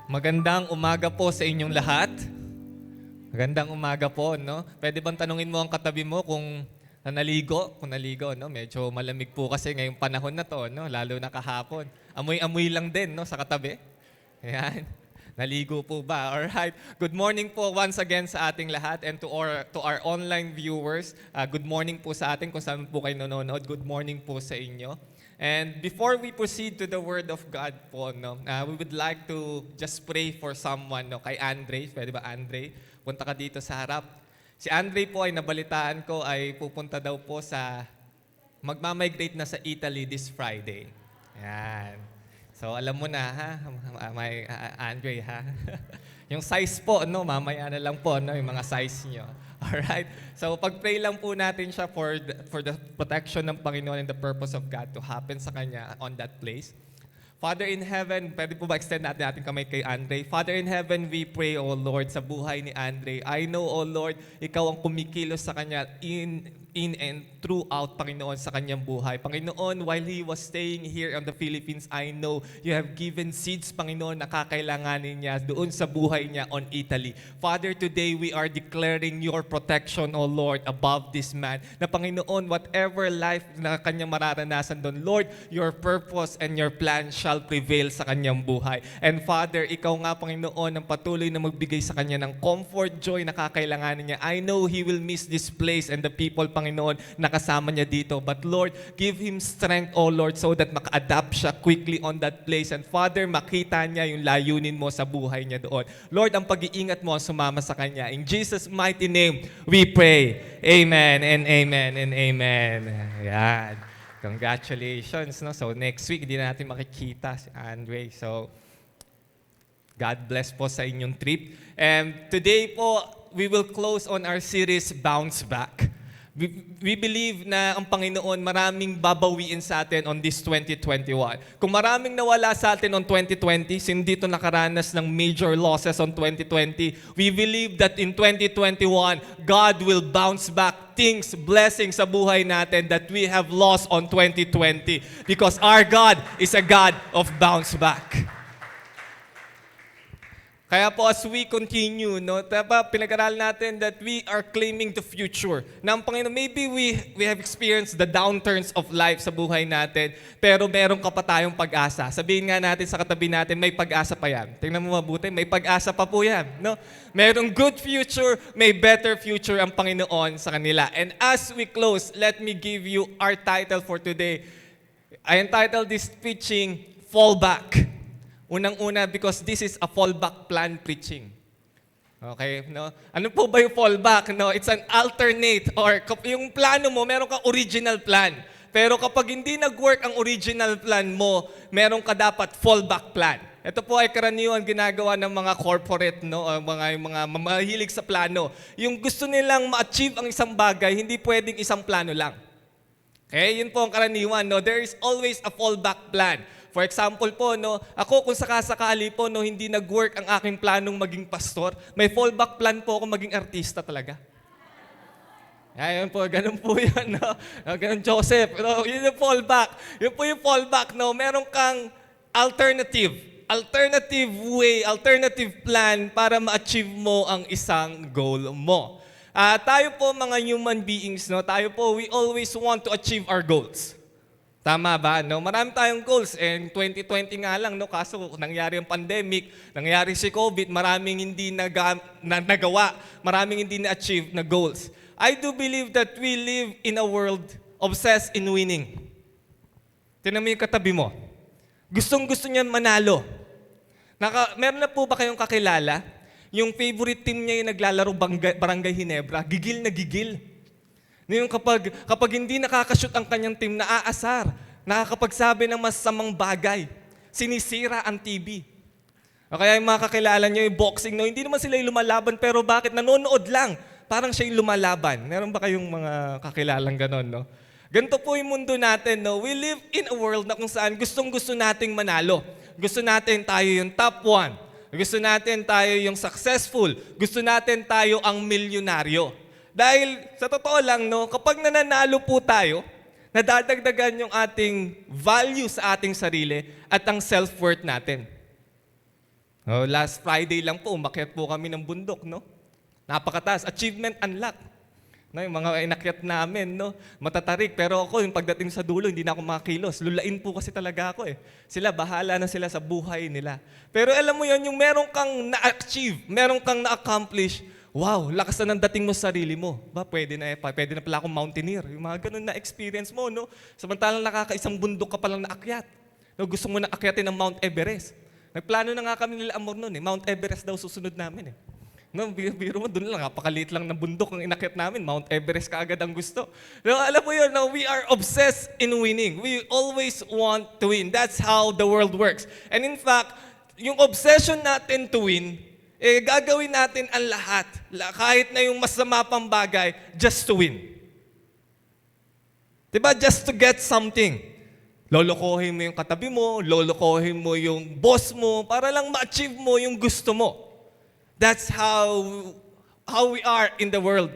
Magandang umaga po sa inyong lahat. Magandang umaga po, no? Pwede bang tanungin mo ang katabi mo kung naligo? Kung naligo, no? Medyo malamig po kasi ngayong panahon na to, no? Lalo na kahapon. Amoy-amoy lang din, no? Sa katabi. Ayan. Naligo po ba? Alright. Good morning po once again sa ating lahat and to our online viewers. Good morning po sa atin kung saan po kayo nanonood. Good morning po sa inyo. And before we proceed to the Word of God po, no, we would like to just pray for someone, no, kay Andre. Pwede ba, Andre? Punta ka dito sa harap. Si Andre po ay nabalitaan ko ay pupunta daw po magmamigrate na sa Italy this Friday. Yan. So alam mo na, ha, Andre, ha? Yung size po, no, mamaya na lang po, no, yung mga size nyo. Alright? So pag-pray lang po natin siya for the protection ng Panginoon and the purpose of God to happen sa kanya on that place. Father in heaven, pwede po ba extend natin ating kamay kay Andre? Father in heaven, we pray, O Lord, sa buhay ni Andre. I know, O Lord, ikaw ang kumikilos sa kanya in and throughout, Panginoon, sa kanyang buhay. Panginoon, while he was staying here in the Philippines, I know you have given seeds, Panginoon, na kakailanganin niya doon sa buhay niya on Italy. Father, today we are declaring your protection, O Lord, above this man. Na Panginoon, whatever life na kanyang mararanasan doon, Lord, your purpose and your plan shall prevail sa kanyang buhay. And Father, ikaw nga, Panginoon, ang patuloy na magbigay sa kanya ng comfort, joy na kakailanganin niya. I know he will miss this place and the people, Panginoon, na kasama niya dito. But Lord, give him strength, O Lord, so that maka-adapt siya quickly on that place. And Father, makita niya yung layunin mo sa buhay niya doon. Lord, ang pag-iingat mo ang sumama sa kanya. In Jesus' mighty name, we pray. Amen and amen and amen. Yan. Congratulations. No? So next week, hindi na natin makikita si Andre. So, God bless po sa inyong trip. And today po, we will close on our series, Bounce Back. We believe na ang Panginoon maraming babawiin sa atin on this 2021. Kung maraming nawala sa atin on 2020, hindi ito nakaranas ng major losses on 2020, we believe that in 2021, God will bounce back things, blessings sa buhay natin that we have lost on 2020. Because our God is a God of bounce back. Kaya po as we continue, no, pinag-aralan natin that we are claiming the future. Na ang Panginoon, maybe we have experienced the downturns of life sa buhay natin, pero meron ka pa tayong pag-asa. Sabihin nga natin sa katabi natin, may pag-asa pa yan. Tingnan mo mabuti, may pag-asa pa po yan. No? Merong good future, may better future ang Panginoon sa kanila. And as we close, let me give you our title for today. I entitled this preaching, Fall Back. Unang-una, because this is a fallback plan preaching. Okay, no? Ano po ba yung fallback? No, it's an alternate or yung plano mo, meron kang original plan. Pero kapag hindi nag-work ang original plan mo, meron ka dapat fallback plan. Ito po ay karaniwan ginagawa ng mga corporate, no, yung mga mahilig sa plano. Yung gusto nilang ma-achieve ang isang bagay, hindi pwedeng isang plano lang. Okay, yun po ang karaniwan, no? There is always a fallback plan. For example po, no, ako kung sakasakali po, no, hindi nag-work ang aking planong maging pastor, may fallback plan po ako maging artista talaga. Ayun po, ganun po yan, no? Ganun Joseph, no? Yun yung fallback. Yun po yung fallback, no? Meron kang alternative way, alternative plan para ma-achieve mo ang isang goal mo. Tayo po mga human beings, no, tayo po, we always want to achieve our goals. Tama ba? No? Marami tayong goals. And 2020 nga lang, no? Kaso nangyari ang pandemic, nangyari si COVID, maraming hindi nagawa, maraming hindi na-achieve na goals. I do believe that we live in a world obsessed in winning. Tingnan mo yung katabi mo. Gustong-gusto niya manalo. Meron na po ba kayong kakilala? Yung favorite team niya yung naglalaro Barangay Ginebra, gigil na gigil. Ngayon kapag hindi nakakashoot ang kanyang team, naaasar, nakakapagsabi ng masamang bagay, sinisira ang TV. O kaya yung mga kakilala niyo, yung boxing, no, hindi naman sila yung lumalaban, pero bakit? Nanonood lang, parang siya yung lumalaban. Meron ba kayong mga kakilalang ganon, no? Ganito po yung mundo natin, no? We live in a world na kung saan gustong-gusto nating manalo. Gusto natin tayo yung top 1. Gusto natin tayo yung successful. Gusto natin tayo ang milyonaryo. Dahil sa totoo lang, no, kapag nananalo po tayo, nadadagdagan yung ating value sa ating sarili at ang self-worth natin. Oh, last Friday lang po, umakyat po kami ng bundok, no? Napakataas. Achievement unlock. No, yung mga inakyat namin, no? Matatarik. Pero ako, yung pagdating sa dulo, hindi na ako makakilos. Lulain po kasi talaga ako eh. Sila, bahala na sila sa buhay nila. Pero alam mo yon, yung meron kang na-achieve, meron kang na-accomplish, wow, lakas na ng dating mo sa sarili mo. Pwede na pala akong mountaineer. Yung mga ganun na experience mo, no? Samantalang nakakaisang bundok ka palang naakyat. No, gusto mo na akyatin ng Mount Everest. Nagplano na nga kami nila Amor noon eh. Mount Everest daw susunod namin eh. No, biro mo, doon lang, napakaliit lang ng bundok ang inakyat namin. Mount Everest kaagad ang gusto. No, alam mo yun, no, we are obsessed in winning. We always want to win. That's how the world works. And in fact, yung obsession natin to win, gagawin natin ang lahat. Kahit na yung masama pang bagay, just to win. Diba? Just to get something. Lolokohin mo yung katabi mo, lolokohin mo yung boss mo, para lang ma-achieve mo yung gusto mo. That's how we are in the world.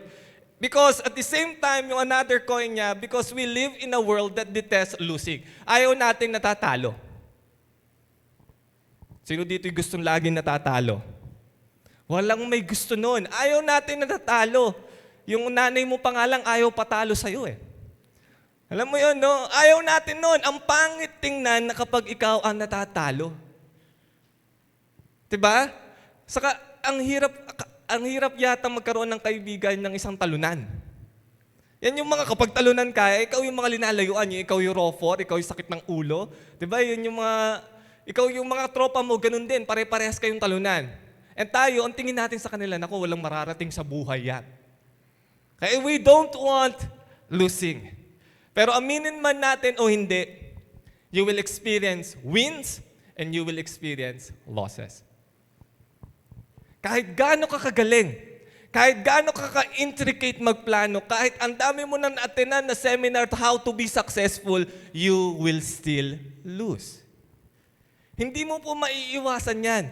Because at the same time, yung another coin niya, because we live in a world that detests losing. Ayaw natin natatalo. Sino dito yung gustong laging natatalo? Walang may gusto nun. Ayaw natin natatalo. Yung nanay mo pa nga lang ayaw patalo sa'yo eh. Alam mo yun, no? Ayaw natin nun. Ang pangit tingnan na kapag ikaw ang natatalo. Diba? Saka, ang hirap yata magkaroon ng kaibigan ng isang talunan. Yan yung mga kapag talunan ka, ikaw yung mga linalayuan niyo, ikaw yung rofor, ikaw yung sakit ng ulo. Diba? Yun yung ikaw yung mga tropa mo, ganun din, pare-parehas kayong talunan. And tayo, ang tingin natin sa kanila, naku, walang mararating sa buhay yan. Kaya we don't want losing. Pero aminin man natin o hindi, you will experience wins and you will experience losses. Kahit gaano ka kagaling, kahit gaano ka ka-intricate magplano, kahit ang dami mo nang attend na seminar to how to be successful, you will still lose. Hindi mo po maiiwasan yan.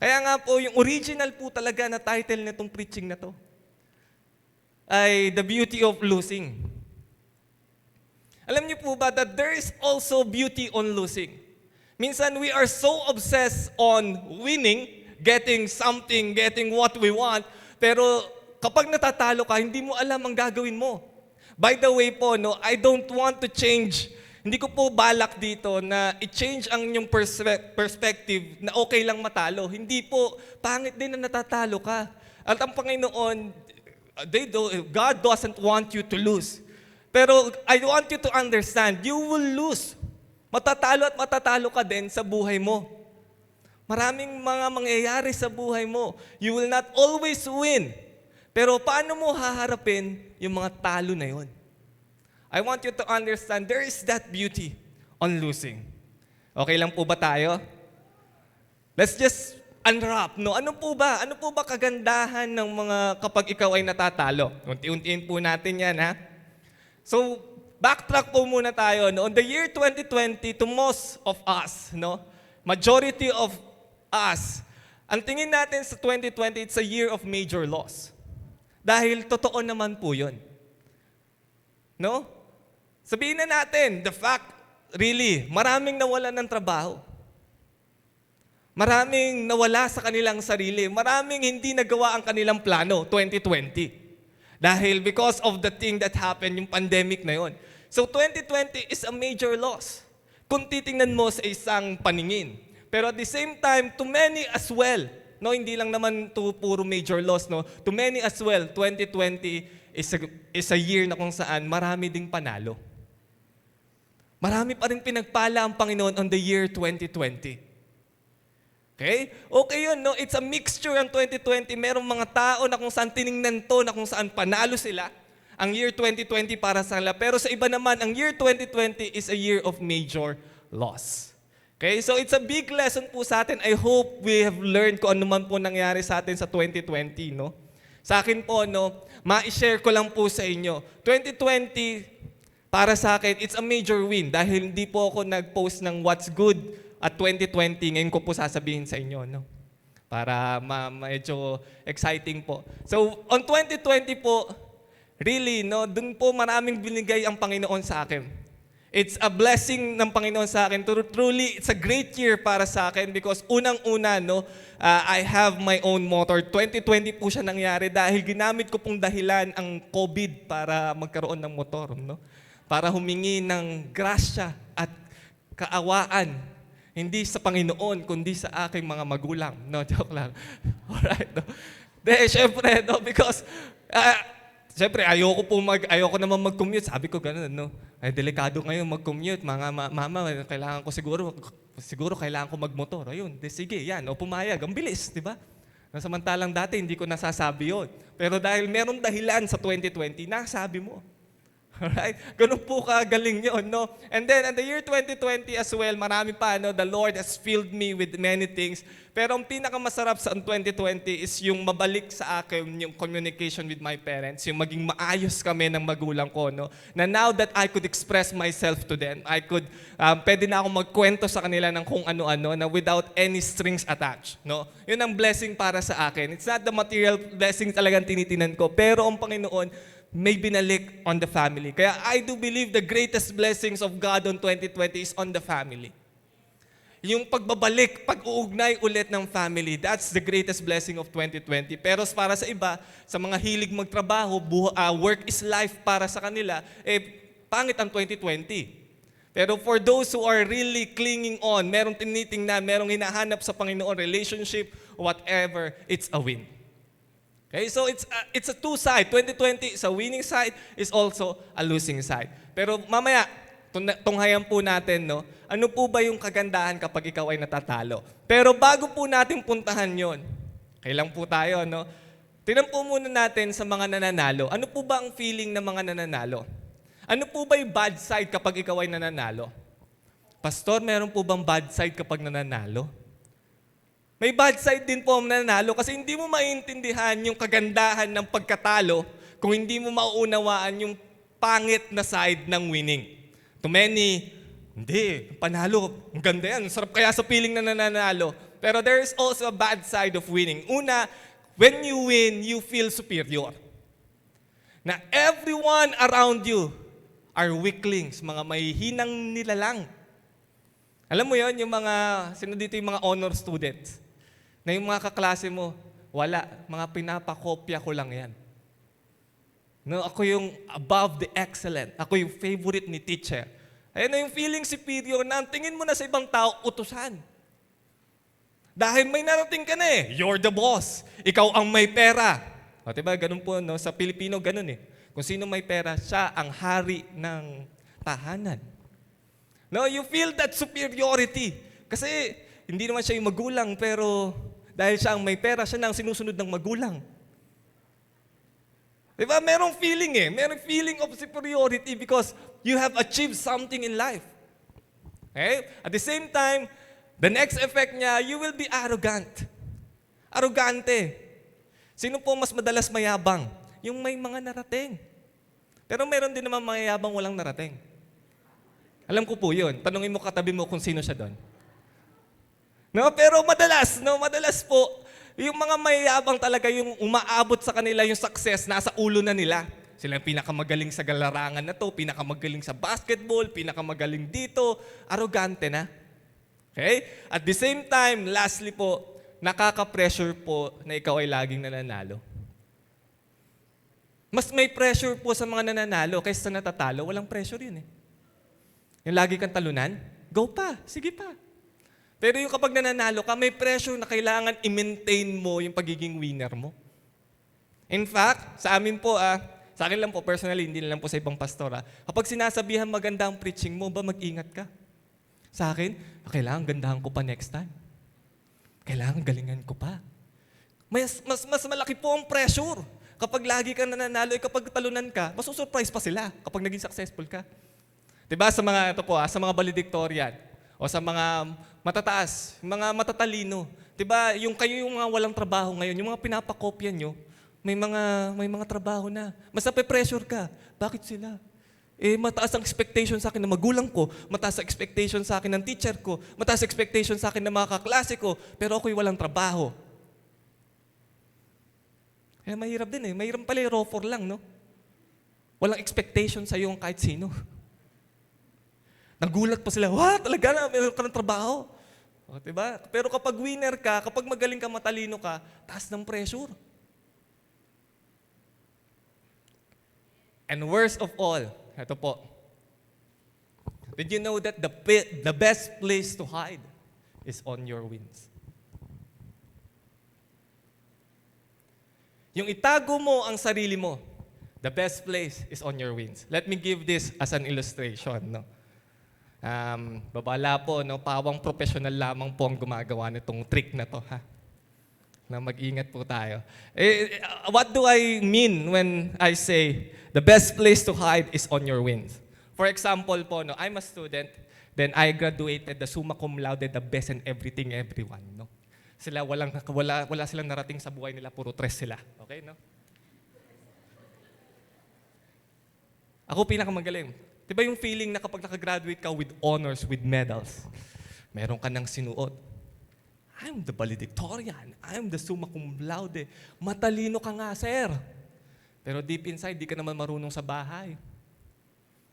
Kaya nga po, yung original po talaga na title nitong preaching na to ay The Beauty of Losing. Alam niyo po ba that there is also beauty on losing? Minsan we are so obsessed on winning, getting something, getting what we want, pero kapag natatalo ka, hindi mo alam ang gagawin mo. By the way po, no, I don't want to change. Hindi ko po balak dito na i-change ang inyong perspective na okay lang matalo. Hindi po, pangit din na natatalo ka. At ang Panginoon, God doesn't want you to lose. Pero I want you to understand, you will lose. Matatalo at matatalo ka din sa buhay mo. Maraming mga mangyayari sa buhay mo. You will not always win. Pero paano mo haharapin yung mga talo na yon? I want you to understand, there is that beauty on losing. Okay lang po ba tayo? Let's just unwrap, no? Ano po ba kagandahan ng mga kapag ikaw ay natatalo? Unti-untiin po natin yan, ha? So, backtrack po muna tayo. No? On the year 2020, to most of us, no? Majority of us, ang tingin natin sa 2020, it's a year of major loss. Dahil totoo naman po yun. No? Sabihin na natin, the fact, really, maraming nawalan ng trabaho. Maraming nawala sa kanilang sarili. Maraming hindi nagawa ang kanilang plano, 2020. Dahil because of the thing that happened, yung pandemic na yon. So 2020 is a major loss. Kung titingnan mo sa isang paningin. Pero at the same time, to many as well, no, hindi lang naman to puro major loss, no. To many as well, 2020 is a year na kung saan marami ding panalo. Marami pa rin pinagpala ang Panginoon on the year 2020. Okay? Okay yun, no? It's a mixture ang 2020. Merong mga tao na kung saan tiningnan to, na kung saan panalo sila. Ang year 2020 para sa kanila. Pero sa iba naman, ang year 2020 is a year of major loss. Okay? So it's a big lesson po sa atin. I hope we have learned kung ano man po nangyari sa atin sa 2020, no? Sa akin po, no, ma-share ko lang po sa inyo. 2020, para sa akin, it's a major win. Dahil hindi po ako nag-post ng what's good at 2020, ngayon ko po sasabihin sa inyo, no? Para medyo exciting po. So, on 2020 po, really, no, dun po maraming binigay ang Panginoon sa akin. It's a blessing ng Panginoon sa akin. Truly, it's a great year para sa akin because unang-una, no, I have my own motor. 2020 po siya nangyari dahil ginamit ko pong dahilan ang COVID para magkaroon ng motor, no? Para humingi ng grasya at kaawaan, hindi sa Panginoon, kundi sa aking mga magulang. No, joke lang. Alright, no? Syempre, no, because, syempre, ayoko naman mag-commute. Sabi ko gano'n, no? Ay, delikado ngayon mag-commute. Mama, kailangan ko siguro kailangan ko magmotor. Ayun, sige, yan, o pumayag. Ang bilis, di ba? Samantalang dati, hindi ko nasasabi yun. Pero dahil meron dahilan sa 2020, nasabi mo. Alright? Ganun po kagaling yun, no? And then, in the year 2020 as well, marami pa, no? The Lord has filled me with many things. Pero ang pinakamasarap sa 2020 is yung mabalik sa akin yung communication with my parents, yung maging maayos kami ng magulang ko, no? Na now that I could express myself to them, pwede na akong magkwento sa kanila ng kung ano-ano na without any strings attached, no? Yun ang blessing para sa akin. It's not the material blessing talagang tinitinan ko, pero ang Panginoon, may binalik on the family. Kaya I do believe the greatest blessings of God on 2020 is on the family. Yung pagbabalik, pag-uugnay ulit ng family, that's the greatest blessing of 2020. Pero para sa iba, sa mga hilig magtrabaho, work is life para sa kanila, pangit ang 2020. Pero for those who are really clinging on, merong tinitingnan, merong hinahanap sa Panginoon, relationship, whatever, it's a win. Okay, so it's a two-side. 2020 is a winning side, is also a losing side. Pero mamaya, tunghayan po natin, no? Ano po ba yung kagandahan kapag ikaw ay natatalo? Pero bago po natin puntahan yon, kailan po tayo, no? Tingnan po muna natin sa mga nananalo. Ano po ba ang feeling ng mga nananalo? Ano po ba yung bad side kapag ikaw ay nananalo? Pastor, meron po bang bad side kapag nananalo? May bad side din po ang nananalo kasi hindi mo maintindihan yung kagandahan ng pagkatalo kung hindi mo mauunawaan yung pangit na side ng winning. To many, hindi, panalo, ang ganda yan, sarap kaya sa feeling na nananalo. Pero there is also a bad side of winning. Una, when you win, you feel superior. Na everyone around you are weaklings, mga may hinang nilalang. Alam mo yon, yung mga, sino dito yung mga honor students? Na yung mga kaklase mo, wala, mga pinapakopya ko lang yan. No, ako yung above the excellent. Ako yung favorite ni teacher. Ayun na yung feeling superior na tingin mo na sa ibang tao, utusan. Dahil may narating ka na eh. You're the boss. Ikaw ang may pera. O, diba, ganun po, no? Sa Pilipino, ganun eh. Kung sino may pera, siya ang hari ng tahanan. No, you feel that superiority. Kasi hindi naman siya yung magulang, pero dahil siya ang may pera, siya na ang sinusunod ng magulang. Diba? Merong feeling eh. Merong feeling of superiority because you have achieved something in life. Okay? At the same time, the next effect niya, you will be arrogant. Arrogante. Sino po mas madalas mayabang? Yung may mga narating. Pero meron din naman mayabang walang narating. Alam ko po yun. Tanungin mo katabi mo kung sino siya doon. No, pero madalas po, yung mga mayayabang talaga yung umaabot sa kanila yung success, nasa ulo na nila. Sila yung pinakamagaling sa galarangan na to, pinakamagaling sa basketball, pinakamagaling dito, arrogante na. Okay? At the same time, lastly po, nakaka-pressure po na ikaw ay laging nananalo. Mas may pressure po sa mga nananalo kaysa sa natatalo, walang pressure yun eh. Yung lagi kang talunan, go pa, sige pa. Pero yung kapag nananalo ka, may pressure na kailangan i-maintain mo yung pagiging winner mo. In fact, sa amin po, sa akin lang po, personally, hindi lang po sa ibang pastor, kapag sinasabihan maganda ang preaching mo, ba mag-ingat ka? Sa akin, kailangan gandahan ko pa next time. Kailangan galingan ko pa. Mas malaki po ang pressure. Kapag lagi kang nananalo, kapag talunan ka, masusurprise pa sila kapag naging successful ka. Diba sa mga, sa mga valedictorian, o sa mga matataas, mga matatalino. Diba, kayo yung mga walang trabaho ngayon, yung mga pinapakopya nyo, may mga trabaho na. Mas nape-pressure ka. Bakit sila? Mataas ang expectation sa akin ng magulang ko, mataas ang expectation sa akin ng teacher ko, mataas ang expectation sa akin ng mga kaklase ko, pero ako'y walang trabaho. Kaya mahirap din eh. Mahirap pala yung raw for lang, no? Walang expectation sa iyo kahit sino. Nagulat pa sila, talaga na, meron ka ng trabaho. O, diba? Pero kapag winner ka, kapag magaling ka, matalino ka, taas ng pressure. And worst of all, ito po, did you know that the best place to hide is on your wins? Yung itago mo ang sarili mo, the best place is on your wins. Let me give this as an illustration. No? Babala po, no? Pawang professional lamang po ang gumagawa nitong trick na to. Ha? Na mag-ingat po tayo. What do I mean when I say the best place to hide is on your wins? For example po, no, I'm a student, then I graduated the summa cum laude, the best in everything, everyone. No? Sila wala silang narating sa buhay nila, puro tres sila. Okay, no? Ako pinakamagaling. Diba yung feeling na kapag nakagraduate ka with honors, with medals, meron ka ng sinuot. I'm the valedictorian. I'm the summa cum laude. Matalino ka nga, sir. Pero deep inside, di ka naman marunong sa bahay.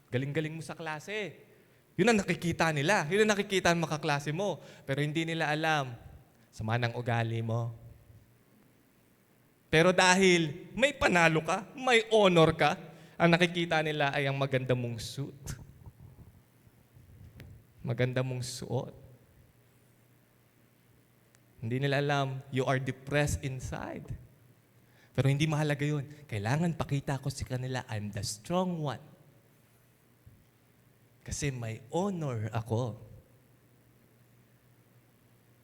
Galing-galing mo sa klase. Yun ang nakikita nila. Yun ang nakikita ng mga kaklase mo. Pero hindi nila alam, sama ng ugali mo. Pero dahil may panalo ka, may honor ka, ang nakikita nila ay ang maganda mong suit. Maganda mong suot. Hindi nila alam, you are depressed inside. Pero hindi mahalaga yun. Kailangan pakita ko sa kanila, I'm the strong one. Kasi may honor ako.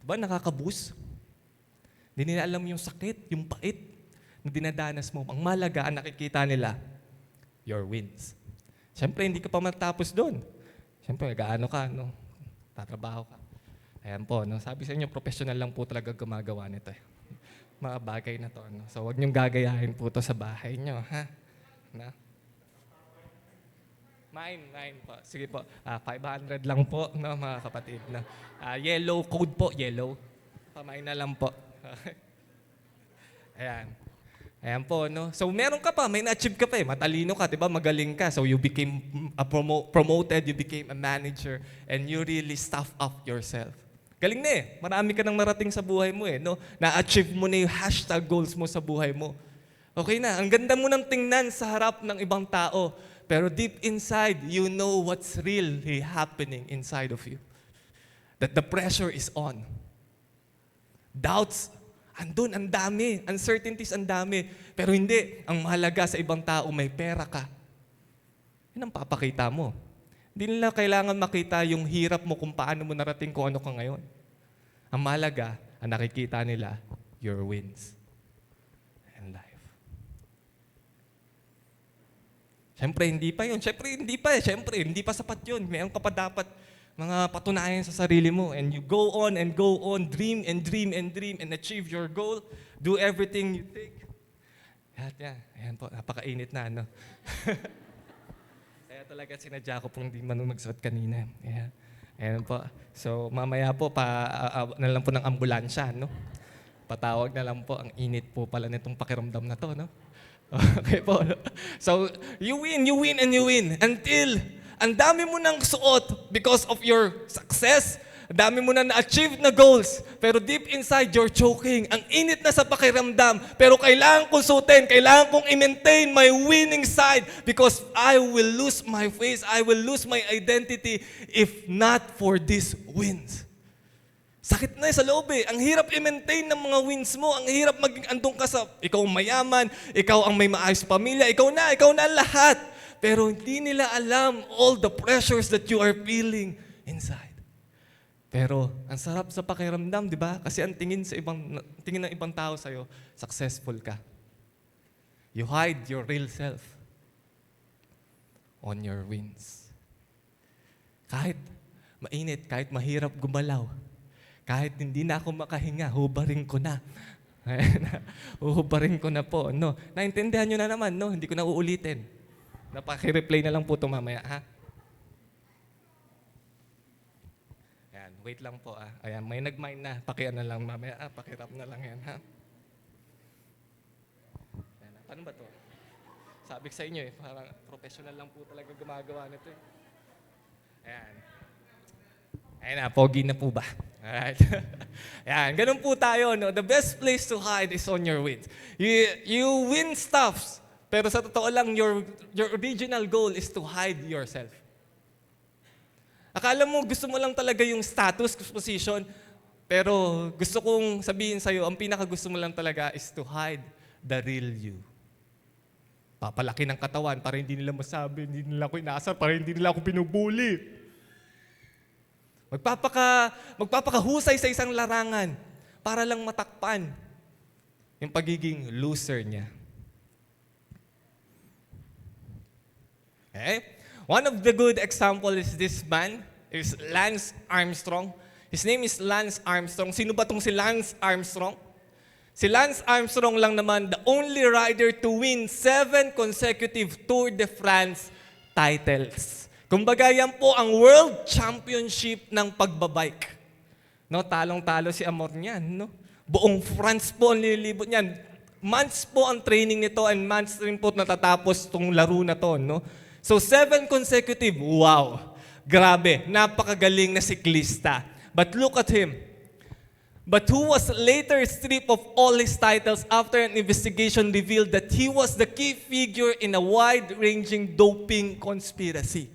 Diba nakaka-boost? Hindi nila alam yung sakit, yung pait na dinadanas mo. Ang malaga, ang nakikita nila, your wins. Siyempre, hindi ka pa matapos doon. Siyempre, gaano ka, no? Tatrabaho ka. Ayan po, no? Sabi sa inyo, professional lang po talaga gumagawa nito. Mga bagay na to. No? So, huwag niyong gagayahin po to sa bahay niyo, ha? Na? Mine po. Sige po. 500 lang po, no, mga kapatid. No? Yellow code po, yellow. Pamain na lang po. Ayan. Ayan po, no? So, meron ka pa, may na-achieve ka pa eh. Matalino ka, di ba? Magaling ka. So, you became promoted, you became a manager, and you really staff up yourself. Galing na eh. Marami ka nang narating sa buhay mo eh, no? Na-achieve mo na yung hashtag goals mo sa buhay mo. Okay na. Ang ganda mo nang tingnan sa harap ng ibang tao. Pero deep inside, you know what's really happening inside of you. That the pressure is on. Doubts, andun, ang dami. Uncertainties, ang dami. Pero hindi. Ang mahalaga sa ibang tao, may pera ka. Yun ang papakita mo. Hindi nila kailangan makita yung hirap mo kung paano mo narating kung ano ka ngayon. Ang mahalaga, ang nakikita nila, your wins in life. Siyempre, hindi pa yun. Siyempre, hindi pa sapat yun. Mayroon ka pa dapat mga patunayan sa sarili mo. And you go on, dream and dream and dream and achieve your goal. Do everything you think. Ayan po, napakainit na, no? Kaya talaga sinadya ko pong di man magsuot kanina. Ayan po. So, mamaya po, na lang po ng ambulansya, no? Patawag na lang po. Ang init po pala nitong pakiramdam na to, no? Okay po. So, you win, and you win. Until, ang dami mo nang suot because of your success. Ang dami mo na na-achieve na goals. Pero deep inside, you're choking. Ang init na sa pakiramdam. Pero kailangan kong suotin. Kailangan kong i-maintain my winning side because I will lose my face. I will lose my identity if not for these wins. Sakit na sa loob eh. Ang hirap i-maintain ng mga wins mo. Ang hirap maging andun ka sa, ikaw ang mayaman, ikaw ang may maayos pamilya, ikaw na ang lahat. Pero hindi nila alam all the pressures that you are feeling inside. Pero ang sarap sa pakiramdam, di ba? Kasi ang tingin ng ibang tao sa'yo, successful ka. You hide your real self on your wins. Kahit mainit, kahit mahirap gumalaw, kahit hindi na ako makahinga, hubarin ko na. Hubarin ko na po. No? Naintindihan nyo na naman, no? Hindi ko na uulitin. Napaki-replay na lang po ito mamaya, ha? Ayan, wait lang po, Ayan, may nag-mind na. Pakian na lang mamaya, Pakirap na lang yan, ha? Ayan, paano ba to? Sabi ko sa inyo, parang professional lang po talaga gumagawa nito, eh. Ayan. Ayun na, pogi na po ba? Alright. Yan, ganun po tayo, no? The best place to hide is on your wins. You win stuffs, pero sa totoo lang, your original goal is to hide yourself. Akala mo, gusto mo lang talaga yung status, position, pero gusto kong sabihin sa'yo, ang pinaka-gusto mo lang talaga is to hide the real you. Papalaki ng katawan para hindi nila masabi, hindi nila ako inaasar, para hindi nila ako pinubuli. Magpapakahusay sa isang larangan para lang matakpan yung pagiging loser niya. Okay? One of the good example is this man, is Lance Armstrong. His name is Lance Armstrong. Sino ba tong si Lance Armstrong? Si Lance Armstrong lang naman, the only rider to win 7 consecutive Tour de France titles. Kumbaga yan po ang World Championship ng pagbabike. No, talong-talo si Amor niyan, no? Buong France po ang nililibot niyan. Months po ang training nito and months rin po natatapos tong laro na to, no? So 7 consecutive, wow. Grabe, napakagaling na siklista. But look at him. But who was later stripped of all his titles after an investigation revealed that he was the key figure in a wide-ranging doping conspiracy.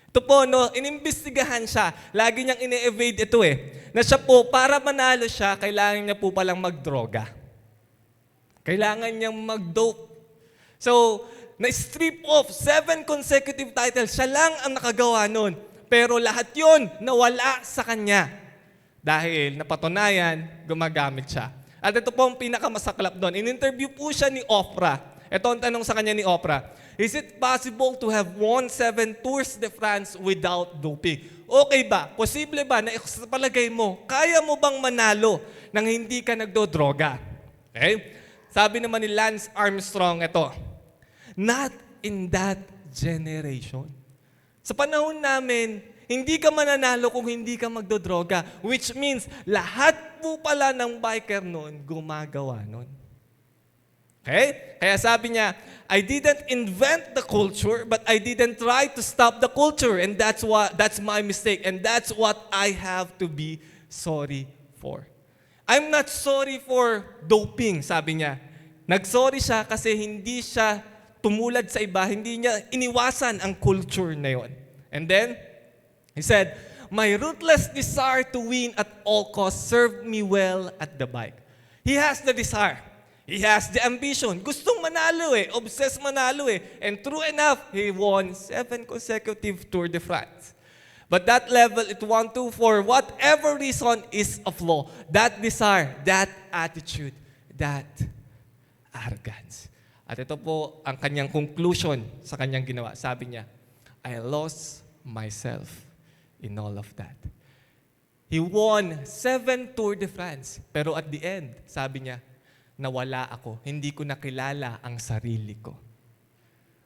Ito po, no, inimbestigahan siya. Lagi niyang ine-evade ito na siya po, para manalo siya, kailangan niya po palang magdroga. Kailangan niyang mag-dope. So, na-strip off 7 consecutive titles. Siya lang ang nakagawa nun. Pero lahat yon nawala sa kanya. Dahil napatunayan, gumagamit siya. At ito po ang pinakamasaklap doon. In-interview po siya ni Oprah. Ito ang tanong sa kanya ni Oprah. Is it possible to have won 7 Tours de France without doping? Okay ba? Posible ba na sa palagay mo, kaya mo bang manalo nang hindi ka nagdodroga? Okay? Sabi naman ni Lance Armstrong, ito, not in that generation. Sa panahon namin, hindi ka mananalo kung hindi ka magdodroga. Which means, lahat po pala ng biker noon, gumagawa noon. Okay? Kaya sabi niya, I didn't invent the culture, but I didn't try to stop the culture. And that's my mistake. And that's what I have to be sorry for. I'm not sorry for doping, sabi niya. Nagsorry siya kasi hindi siya tumulad sa iba, hindi niya iniwasan ang culture na yon. And then, he said, my ruthless desire to win at all costs served me well at the bike. He has the desire. He has the ambition. Gustong manalo obsessed manalo And true enough, he won 7 consecutive Tour de France. But that level, it want to, for whatever reason, is a flaw. That desire, that attitude, that arrogance. At ito po ang kanyang conclusion sa kanyang ginawa. Sabi niya, I lost myself in all of that. He won 7 Tour de France. Pero at the end, sabi niya, nawala ako. Hindi ko nakilala ang sarili ko.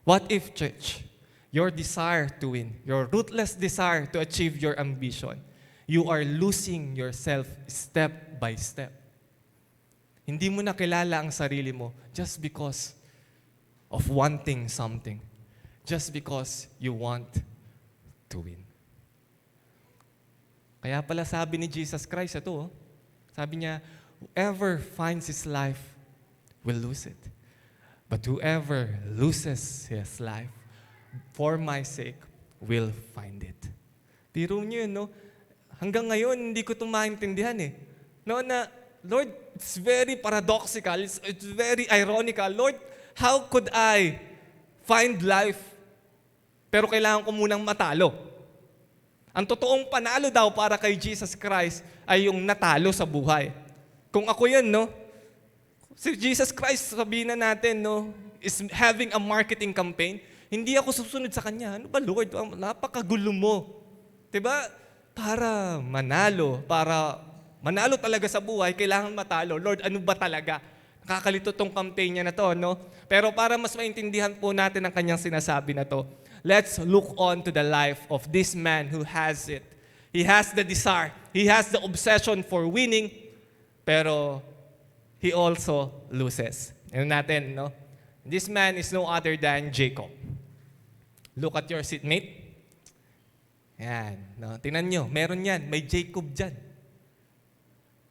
What if, church, your desire to win, your ruthless desire to achieve your ambition, you are losing yourself step by step. Hindi mo nakilala ang sarili mo just because of wanting something. Just because you want to win. Kaya pala sabi ni Jesus Christ, ito, sabi niya, whoever finds his life will lose it. But whoever loses his life for my sake will find it. Biro niyo yun, no? Hanggang ngayon, hindi ko ito maintindihan No, na, Lord, it's very paradoxical. It's very ironical. Lord, how could I find life pero kailangan ko munang matalo? Ang totoong panalo daw para kay Jesus Christ ay yung natalo sa buhay. Kung ako yan, no? Si Jesus Christ, sabihin na natin, no, is having a marketing campaign. Hindi ako susunod sa Kanya. Ano ba, Lord? Napakagulo mo. Diba? Para manalo talaga sa buhay, kailangan matalo. Lord, ano ba talaga? Nakakalito tong campaign niya na to, no? Pero para mas maintindihan po natin ang kanyang sinasabi na to, let's look on to the life of this man who has it. He has the desire. He has the obsession for winning, pero he also loses. Ano natin, no? This man is no other than Jacob. Look at your seatmate. Yan. No? Tingnan nyo, meron yan. May Jacob dyan.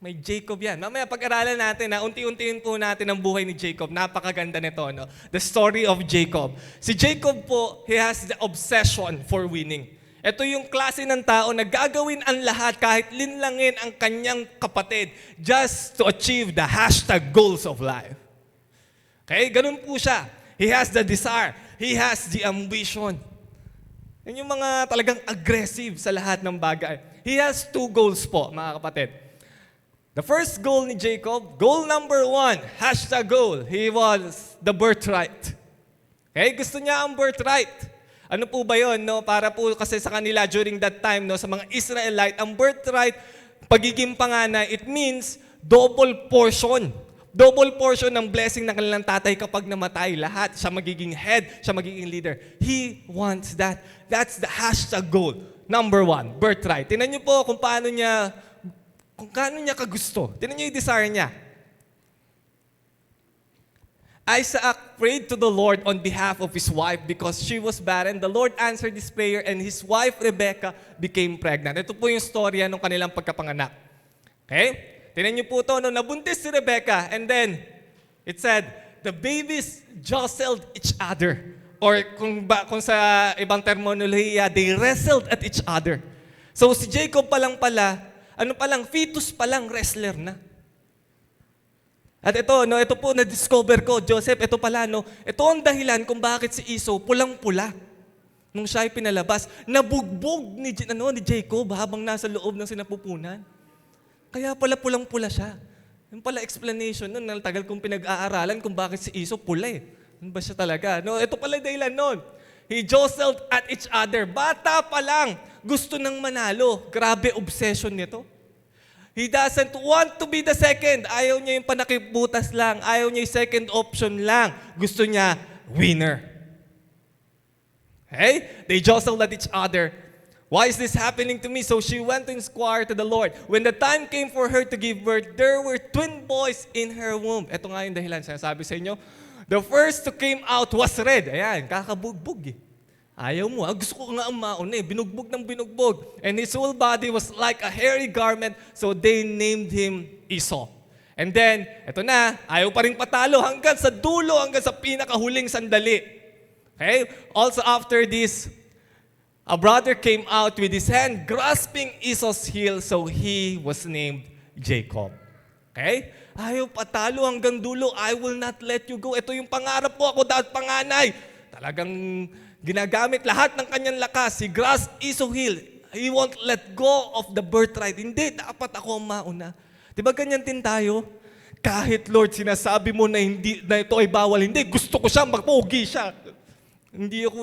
May Jacob yan. Mamaya pag-aralan natin, unti-untiin po natin ang buhay ni Jacob. Napakaganda nito. No? The story of Jacob. Si Jacob po, he has the obsession for winning. Ito yung klase ng tao na gagawin ang lahat kahit linlangin ang kanyang kapatid just to achieve the hashtag goals of life. Okay? Ganun po siya. He has the desire. He has the ambition. Yan yung mga talagang aggressive sa lahat ng bagay. He has 2 goals po, mga kapatid. The first goal ni Jacob, goal number 1, hashtag goal, he was the birthright. Okay? Gusto niya ang birthright. Ano po ba yun? No? Para po kasi sa kanila during that time, no, sa mga Israelite, ang birthright, pagiging panganay, it means double portion. Double portion ng blessing ng kanilang tatay kapag namatay. Lahat. Siya magiging head, siya magiging leader. He wants that. That's the hashtag goal. Number 1, birthright. Tingnan niyo po kung paano niya kagusto. Tingnan niyo yung desire niya. Isaac prayed to the Lord on behalf of his wife because she was barren. The Lord answered his prayer and his wife Rebecca became pregnant. Ito po yung storya ng kanilang pagkapanganak. Okay? Tingnan niyo po ito, no, nabuntis si Rebecca and then it said, the babies jostled each other. Or kung sa ibang terminolohiya, they wrestled at each other. So si Jacob fetus pa lang, wrestler na. At ito po na-discover ko, Joseph, ito ang dahilan kung bakit si Esau pulang-pula. Nung siya ay pinalabas, nabugbog ni Jacob habang nasa loob ng sinapupunan. Kaya pala pulang-pula siya. Yung pala explanation nun, tagal kong pinag-aaralan kung bakit si Esau pula eh. Ano ba siya talaga? No, ito pala dahilan nun. He jostled at each other. Bata pa lang, gusto nang manalo. Grabe obsession nito. He doesn't want to be the second. Ayaw niya yung panakibutas lang. Ayaw niya yung second option lang. Gusto niya, winner. Okay? They jostled at each other. Why is this happening to me? So she went to inquire to the Lord. When the time came for her to give birth, there were 2 boys in her womb. Ito nga yung dahilan. Sinasabi sa inyo, the first who came out was red. Ayan, kakabugbog eh. Ayaw mo. Gusto ko nga ang mauna eh. Binugbog ng binugbog. And his whole body was like a hairy garment, so they named him Esau. And then, eto na, ayaw pa rin patalo hanggang sa dulo, hanggang sa pinakahuling sandali. Okay? Also after this, a brother came out with his hand grasping Esau's heel, so he was named Jacob. Okay? Ayaw patalo hanggang dulo. I will not let you go. Ito yung pangarap ko. Ako dapat panganay. Talagang ginagamit lahat ng kanyang lakas. He grasped Esau's heel. He won't let go of the birthright. Hindi, dapat ako ang mauna. Diba ganyan din tayo? Kahit Lord, sinasabi mo na ito ay bawal. Hindi, gusto ko siya, magpogi siya. Hindi ako,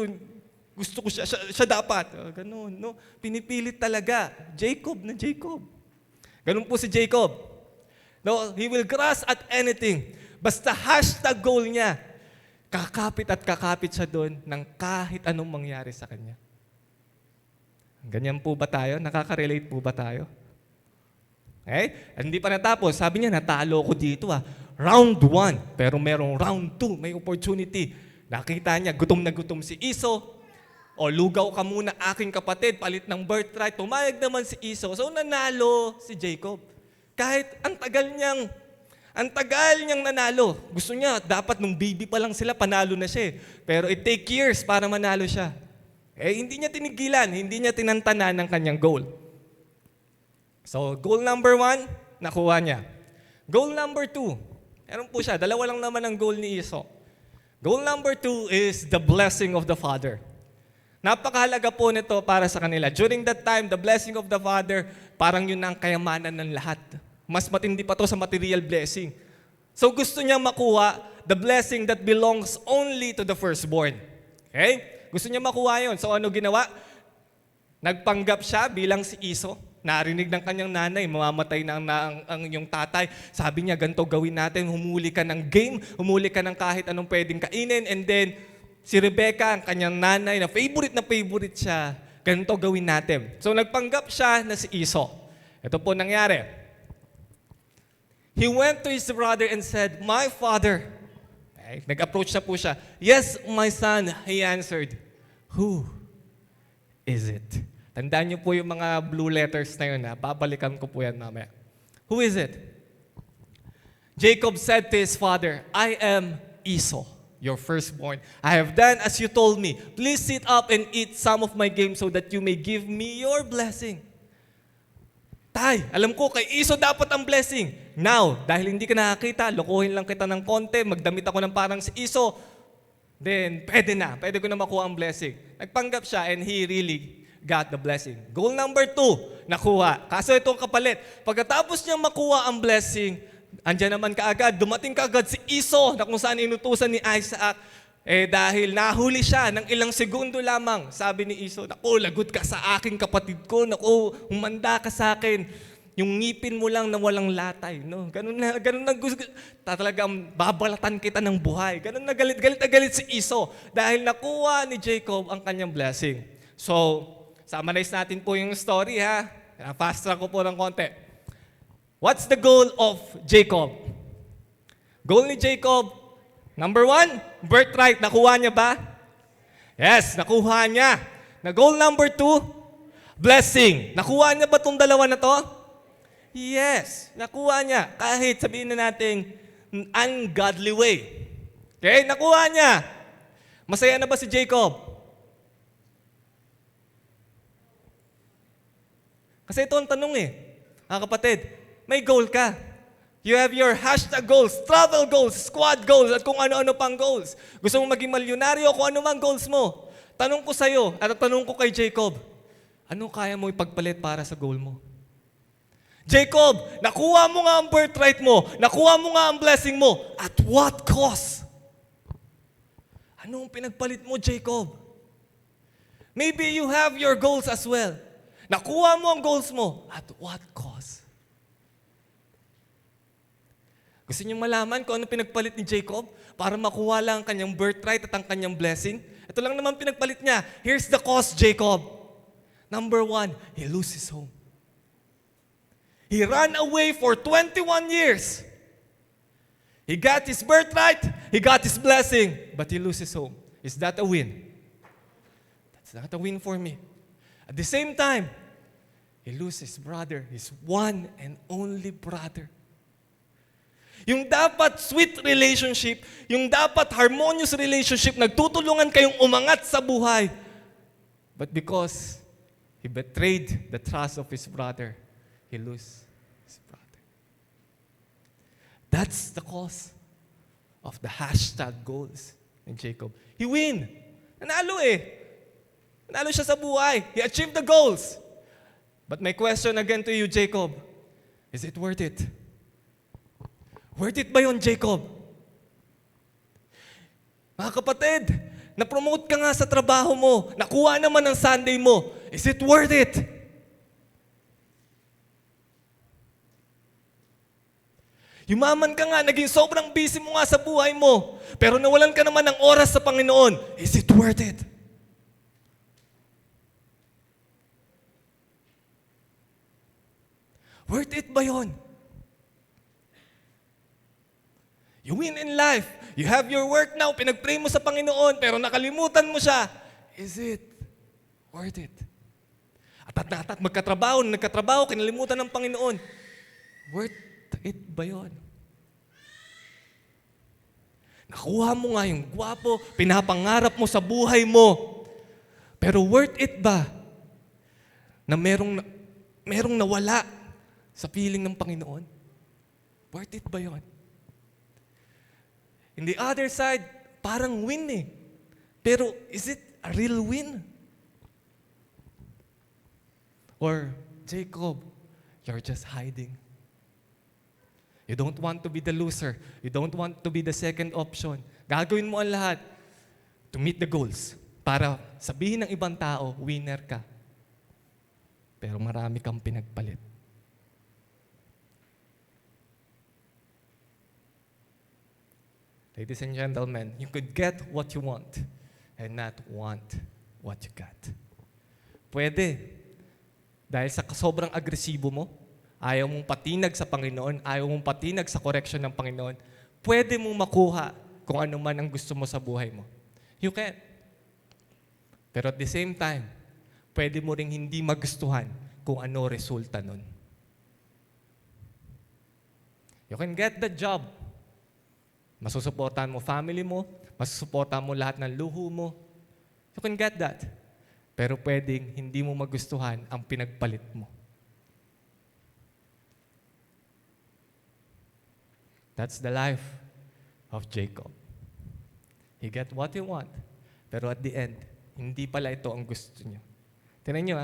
gusto ko siya dapat. Ganun, no? Pinipilit talaga. Jacob. Ganun po si Jacob. No, he will grasp at anything. Basta hashtag goal niya. Kakapit siya doon ng kahit anong mangyari sa kanya. Ganyan po ba tayo? Nakaka-relate po ba tayo? Okay? At hindi pa natapos. Sabi niya, natalo ko dito Round 1. Pero merong round 2. May opportunity. Nakita niya, gutom na gutom si Esau. O lugaw ka muna aking kapatid, palit ng birthright. Pumayag naman si Esau. So nanalo si Jacob. Kahit ang tagal niyang nanalo. Gusto niya, dapat nung baby pa lang sila, panalo na siya. Pero it take years para manalo siya. Hindi niya tinigilan, hindi niya tinantanan ng kanyang goal. So, goal number 1, nakuha niya. Goal number 2, meron po siya, 2 lang naman ang goal ni Esau. Goal number 2 is the blessing of the father. Napakahalaga po nito para sa kanila. During that time, the blessing of the father, parang yun ang kayamanan ng lahat. Mas matindi pa to sa material blessing. So gusto niya makuha the blessing that belongs only to the firstborn. Okay? Gusto niya makuha yun. So ano ginawa? Nagpanggap siya bilang si Esau. Narinig ng kanyang nanay, mamamatay na ang iyong tatay. Sabi niya, ganito gawin natin, humuli ka ng game, humuli ka ng kahit anong pwedeng kainin, and then si Rebecca, ang kanyang nanay, na favorite siya, ganito gawin natin. So nagpanggap siya na si Esau. Ito po nangyari. He went to his brother and said, "My father." Okay, nag-approach na po siya. "Yes, my son," he answered. "Who is it?" Tandaan niyo po yung mga blue letters na yun, ha? Babalikan ko po yan mamaya. Who is it? Jacob said to his father, I am Esau, your firstborn. I have done as you told me. Please sit up and eat some of my game so that you may give me your blessing. Tay, alam ko kay Esau dapat ang blessing. Now, dahil hindi ka nakakita, lokohin lang kita ng konti, magdamit ako ng parang si Esau, then pwede ko na makuha ang blessing. Nagpanggap siya and he really got the blessing. Goal number 2, nakuha. Kaso itong kapalit, pagkatapos niya makuha ang blessing, andyan naman kaagad, dumating kaagad si Esau na kung saan inutusan ni Isaac. Dahil nahuli siya ng ilang segundo lamang, sabi ni Esau, naku, lagot ka sa aking kapatid ko, naku, humanda ka sa akin. Yung ngipin mo lang na walang latay, no? Ganun na gusto, talagang babalatan kita ng buhay. Ganun na galit na galit si Esau dahil nakuha ni Jacob ang kanyang blessing. So, summarize natin po yung story, ha? Fast track ko po ng konti. What's the goal of Jacob? Goal ni Jacob, number 1, birthright. Nakuha niya ba? Yes, nakuha niya. Na goal number 2, blessing. Nakuha niya ba itong dalawa na to? Yes, nakuha niya. Kahit sabihin na natin, ungodly way. Okay, nakuha niya. Masaya na ba si Jacob? Kasi ito ang tanong mga kapatid, may goal ka. You have your hashtag goals, travel goals, squad goals, at kung ano-ano pang goals. Gusto mong maging milyonaryo, kung ano mang goals mo. Tanong ko sa'yo, at tanong ko kay Jacob, ano kaya mo ipagpalit para sa goal mo? Jacob, nakuha mo nga ang birthright mo, nakuha mo nga ang blessing mo, at what cost? Anong pinagpalit mo, Jacob? Maybe you have your goals as well. Nakuha mo ang goals mo, at what cost? Gusto niyo malaman kung ano pinagpalit ni Jacob para makuha lang ang kanyang birthright at ang kanyang blessing? Ito lang naman pinagpalit niya. Here's the cost, Jacob. Number 1, he loses his home. He ran away for 21 years. He got his birthright, he got his blessing, but he loses his home. Is that a win? That's not a win for me. At the same time, he loses his brother, his one and only brother. Yung dapat sweet relationship, yung dapat harmonious relationship, nagtutulungan kayong umangat sa buhay. But because he betrayed the trust of his brother, he loses his brother. That's the cause of the hashtag goals in Jacob. He win. Nanalo Nanalo siya sa buhay. He achieved the goals. But my question again to you, Jacob, is it worth it? Worth it ba yun, Jacob? Mga kapatid, na-promote ka nga sa trabaho mo, nakuha naman ang Sunday mo, is it worth it? Yumaman ka nga, naging sobrang busy mo nga sa buhay mo, pero nawalan ka naman ng oras sa Panginoon, is it worth it? Worth it ba yun? You win in life. You have your work now, pinag-pray mo sa Panginoon, pero nakalimutan mo siya. Is it worth it? At nagkatrabaho, kinalimutan ng Panginoon. Worth it ba yun? Nakuha mo nga yung gwapo, pinapangarap mo sa buhay mo. Pero worth it ba na merong nawala sa piling ng Panginoon? Worth it ba yun? In the other side, parang win Pero is it a real win? Or, Jacob, you're just hiding. You don't want to be the loser. You don't want to be the second option. Gagawin mo ang lahat to meet the goals. Para sabihin ng ibang tao, winner ka. Pero marami kang pinagpalit. Ladies and gentlemen, you could get what you want and not want what you got. Pwede. Dahil sa sobrang agresibo mo, ayaw mong patinag sa Panginoon, ayaw mong patinag sa correction ng Panginoon, pwede mong makuha kung ano man ang gusto mo sa buhay mo. You can. Pero at the same time, pwede mo ring hindi magustuhan kung ano resulta nun. You can get the job. Masusuportahan mo family mo, masusuportahan mo lahat ng luho mo. You can get that. Pero pwedeng hindi mo magustuhan ang pinagpalit mo. That's the life of Jacob. He get what he want, pero at the end, hindi pala ito ang gusto niya. Tingnan niyo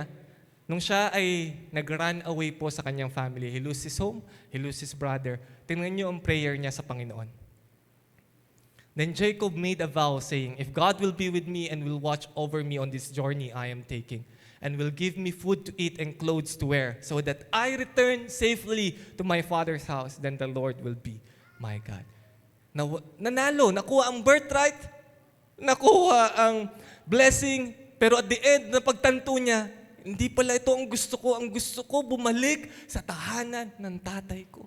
nung siya ay nag-run away po sa kanyang family, he lose his home, he lose his brother. Tingnan niyo ang prayer niya sa Panginoon. Then Jacob made a vow saying, "If God will be with me and will watch over me on this journey I am taking, and will give me food to eat and clothes to wear, so that I return safely to my father's house, then the Lord will be my God." Nanalo, nakuha ang birthright, nakuha ang blessing, pero at the end, napagtanto niya, hindi pala ito ang gusto ko. Ang gusto ko, bumalik sa tahanan ng tatay ko.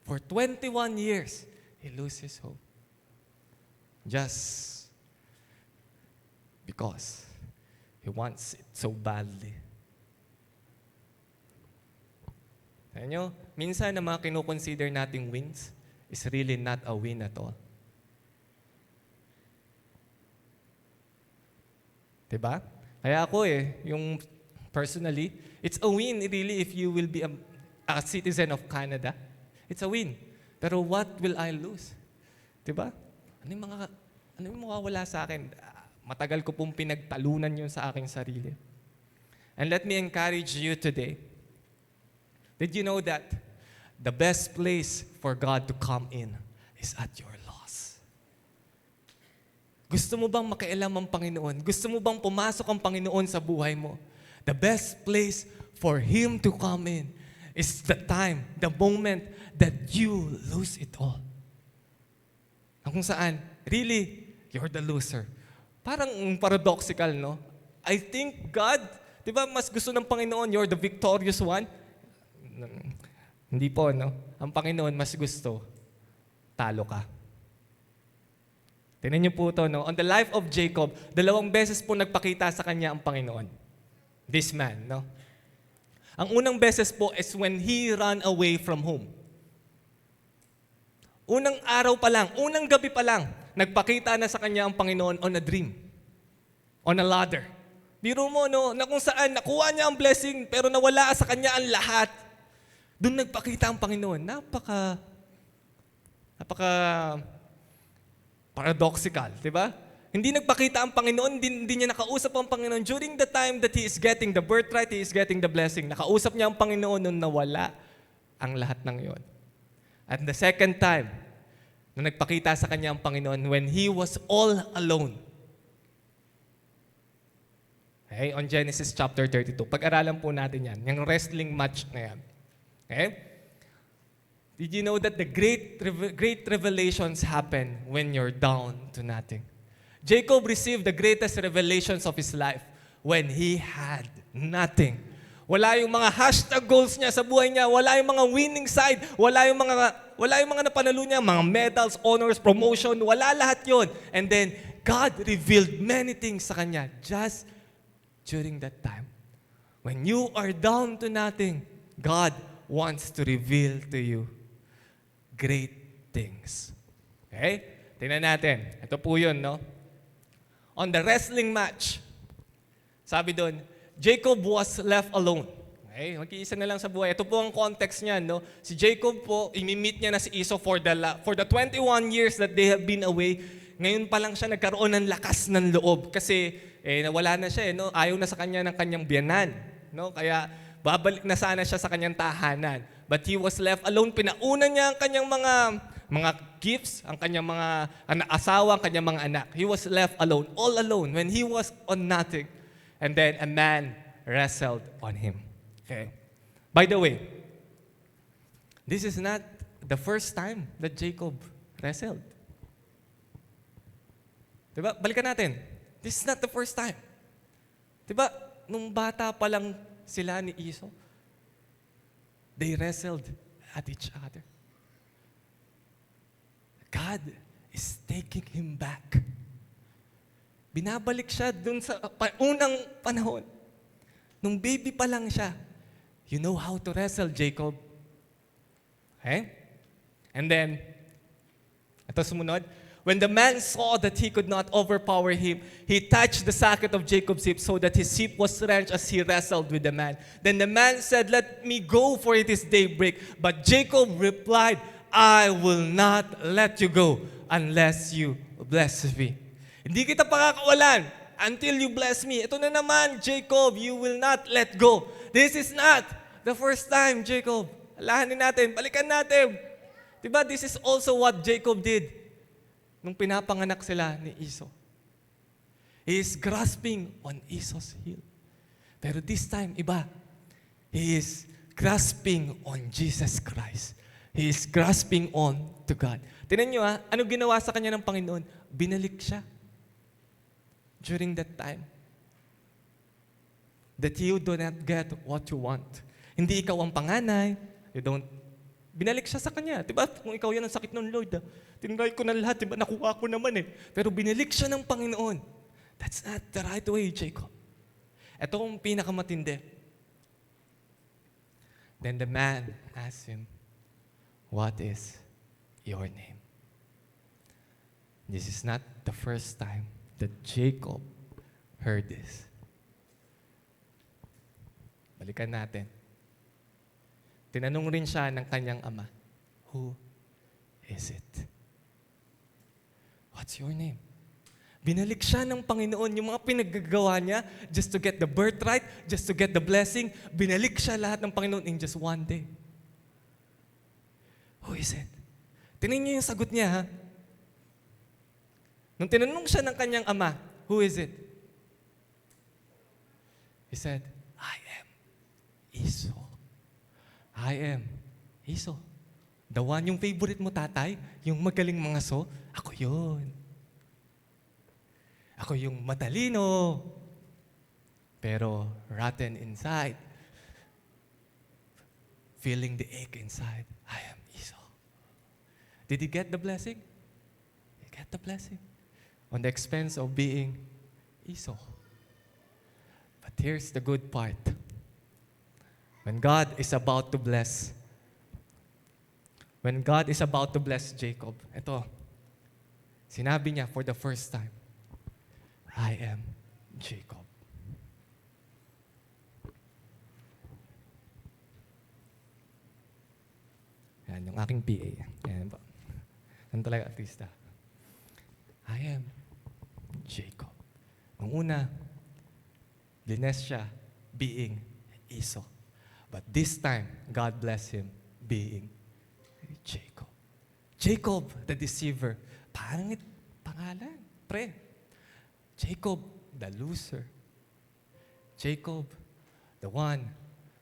For 21 years, he loses hope. Just because he wants it so badly. Alam nyo, minsan na mga kinukonsider nating wins is really not a win at all. Diba? Kaya ako yung personally, it's a win really if you will be a citizen of Canada. It's a win. Pero what will I lose? Diba? Ano yung mawawala sa akin? Matagal ko pong pinagtalunan yun sa aking sarili. And let me encourage you today. Did you know that the best place for God to come in is at your loss? Gusto mo bang makialam ang Panginoon? Gusto mo bang pumasok ang Panginoon sa buhay mo? The best place for Him to come in is the time, the moment that you lose it all. Kung saan, really, you're the loser. Parang paradoxical, no? I think God, di ba, mas gusto ng Panginoon, you're the victorious one. Hindi po, no? Ang Panginoon mas gusto, talo ka. Tingnan niyo po ito, no? On the life of Jacob, 2 beses po nagpakita sa kanya ang Panginoon. This man, no? Ang unang beses po is when he ran away from home. Unang araw pa lang, unang gabi pa lang, nagpakita na sa kanya ang Panginoon on a dream. On a ladder. Biro mo, no? Na kung saan nakuha niya ang blessing, pero nawala sa kanya ang lahat. Doon nagpakita ang Panginoon. Napaka paradoxical, di ba? Hindi nagpakita ang Panginoon, hindi niya nakausap ang Panginoon. During the time that he is getting the birthright, he is getting the blessing. Nakausap niya ang Panginoon nung nawala ang lahat ng yon. At the second time, na nagpakita sa kanya ang Panginoon when he was all alone. Okay? On Genesis chapter 32. Pag-aralan po natin yan. Yung wrestling match na yan. Okay? Did you know that the great revelations happen when you're down to nothing? Jacob received the greatest revelations of his life when he had nothing. Wala yung mga hashtag goals niya sa buhay niya. Wala yung mga winning side. Wala yung mga napanalo niya, mga medals, honors, promotion. Wala lahat yon. And then, God revealed many things sa kanya just during that time. When you are down to nothing, God wants to reveal to you great things. Okay? Tingnan natin. Ito po yun, no? On the wrestling match, sabi doon, Jacob was left alone. Okay? Mag-iisa na lang sa buhay. Ito po ang context niyan, no? Si Jacob po, imimit niya na si Esau for the 21 years that they have been away. Ngayon pa lang siya nagkaroon ng lakas ng loob kasi nawala na siya, no? Ayaw na sa kanya ng kanyang biyanan, no? Kaya babalik na sana siya sa kanyang tahanan. But he was left alone. Pinauna niya ang kanyang mga gifts, ang kanyang mga asawa, ang kanyang mga anak. He was left alone, all alone, when he was on nothing. And then a man wrestled on him. Okay. By the way, this is not the first time that Jacob wrestled. Diba? Balikan natin. This is not the first time. Diba? Nung bata pa lang sila ni Esau, they wrestled at each other. God is taking him back. Binabalik siya dun sa unang panahon. Nung baby pa lang siya. You know how to wrestle, Jacob. Okay? And then, ito sumunod. When the man saw that he could not overpower him, he touched the socket of Jacob's hip so that his hip was wrenched as he wrestled with the man. Then the man said, "Let me go, for it is daybreak." But Jacob replied, "I will not let you go unless you bless me." Hindi kita pakakawalan until you bless me. Ito na naman, Jacob, you will not let go. This is not the first time, Jacob. Alahanin natin, balikan natin. Diba, this is also what Jacob did nung pinapanganak sila ni Esau. He is grasping on Esau's heel. Pero this time, iba. He is grasping on Jesus Christ. He is grasping on to God. Tingnan nyo ano ginawa sa kanya ng Panginoon? Binalik siya. During that time. That you do not get what you want. Hindi ikaw ang panganay. Binalik siya sa kanya. Diba? Kung ikaw yan ang sakit ng Lord, tinry ko na lahat, diba? Nakuha ko naman Pero binalik siya ng Panginoon. That's not the right way, Jacob. Ito ang pinakamatindi. Then the man asked him, "What is your name?" This is not the first time that Jacob heard this. Balikan natin. Tinanong rin siya ng kanyang ama, "Who is it?" What's your name? Binalik siya ng Panginoon yung mga pinaggagawa niya just to get the birthright, just to get the blessing. Binalik siya lahat ng Panginoon in just one day. Who is it? Tingnan niyo yung sagot niya, ha? Nung tinanong siya ng kanyang ama, "Who is it?" He said, "I am Esau. I am Esau." The one, yung favorite mo, tatay, yung magaling mga so, ako yun. Ako yung matalino, pero rotten inside. Feeling the ache inside. I am Esau. Did he get the blessing? He got the blessing. On the expense of being Esau. But here's the good part. When God is about to bless Jacob, ito, sinabi niya for the first time, "I am Jacob." Yan, yung aking PA. Yan po. Yan talaga artista. I am Jacob. Nung una, bless siya being Esau. But this time, God bless him being Jacob. Jacob, the deceiver. Pangit pangalan, pre. Jacob, the loser. Jacob, the one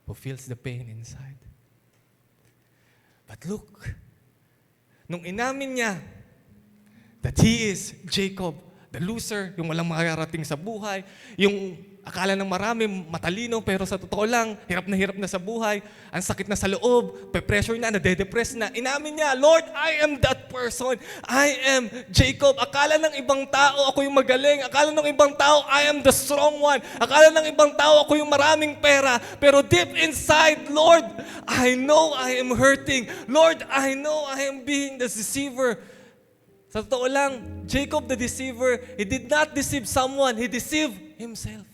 who feels the pain inside. But look, nung inamin niya that he is Jacob, the loser, yung walang makarating sa buhay, yung akala ng marami matalino, pero sa totoo lang, hirap na sa buhay, ang sakit na sa loob, pe-pressure na, nade-depress na. Inamin niya, "Lord, I am that person. I am Jacob." Akala ng ibang tao, ako yung magaling. Akala ng ibang tao, I am the strong one. Akala ng ibang tao, ako yung maraming pera. Pero deep inside, Lord, I know I am hurting. Lord, I know I am being the deceiver. Sa totoo lang, Jacob the deceiver, he did not deceive someone, he deceived himself.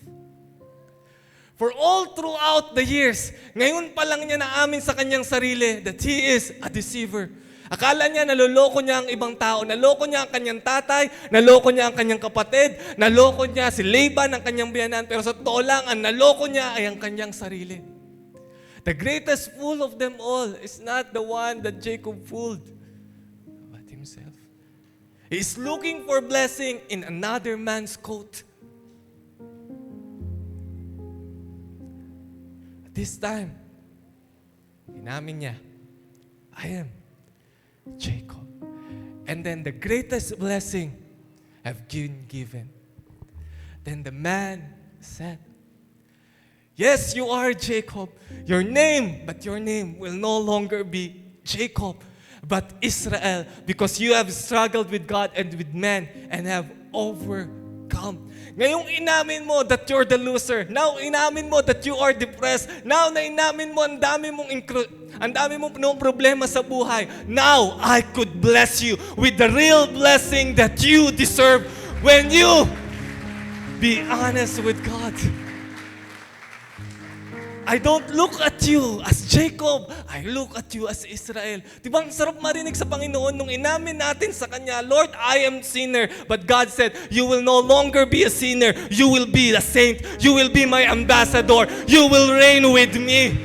For all throughout the years, ngayon pa lang niya naamin sa kanyang sarili that he is a deceiver. Akala niya naloloko niya ang ibang tao, naloko niya ang kanyang tatay, naloko niya ang kanyang kapatid, naloko niya si Laban ang kanyang biyanan, pero sa totoo lang, ang naloko niya ay ang kanyang sarili. The greatest fool of them all is not the one that Jacob fooled, but himself. He is looking for blessing in another man's coat. This time, inamin niya, I am Jacob. And then the greatest blessing have been given. Then the man said, "Yes, you are Jacob. Your name, but your name will no longer be Jacob, but Israel, because you have struggled with God and with men and have overcome." come. Ngayong inamin mo that you're the loser. Now inamin mo that you are depressed. Now na inamin mo ang dami mong problema sa buhay. Now I could bless you with the real blessing that you deserve when you be honest with God. I don't look at you as Jacob. I look at you as Israel. Diba ang sarap marinig sa Panginoon nung inamin natin sa Kanya, Lord, I am sinner. But God said, you will no longer be a sinner. You will be a saint. You will be my ambassador. You will reign with me.